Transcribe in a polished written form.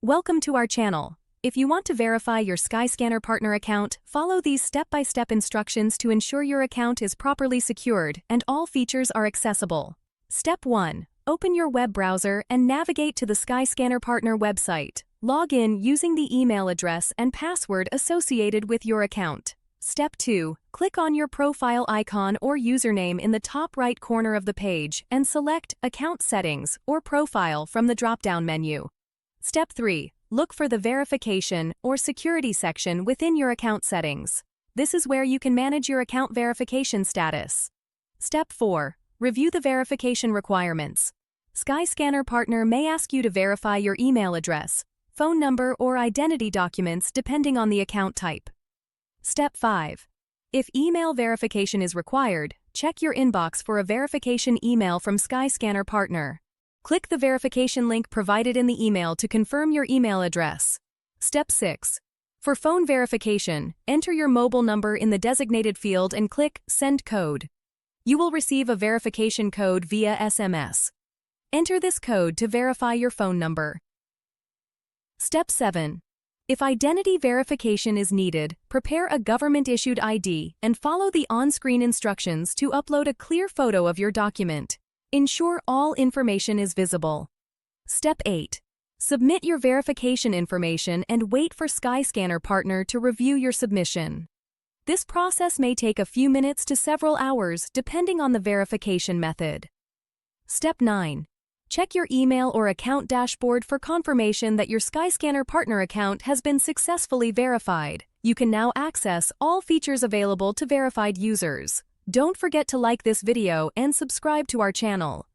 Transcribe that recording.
Welcome to our channel. If you want to verify your Skyscanner partner account, follow these step-by-step instructions to ensure your account is properly secured and all features are accessible. Step 1. Open your web browser and navigate to the Skyscanner partner website. Log in using the email address and password associated with your account. Step 2. Click on your profile icon or username in the top right corner of the page and select Account Settings or Profile from the drop-down menu. Step 3. Look for the Verification or Security section within your account settings. This is where you can manage your account verification status. Step 4. Review the verification requirements. Skyscanner partner may ask you to verify your email address, phone number, or identity documents depending on the account type. Step 5. If email verification is required, check your inbox for a verification email from Skyscanner partner. Click the verification link provided in the email to confirm your email address. Step 6. For phone verification, enter your mobile number in the designated field and click Send Code. You will receive a verification code via SMS. Enter this code to verify your phone number. Step 7. If identity verification is needed, prepare a government-issued ID and follow the on-screen instructions to upload a clear photo of your document. Ensure all information is visible. Step 8. Submit your verification information and wait for Skyscanner partner to review your submission. This process may take a few minutes to several hours depending on the verification method. Step 9. Check your email or account dashboard for confirmation that your Skyscanner partner account has been successfully verified. You can now access all features available to verified users. Don't forget to like this video and subscribe to our channel.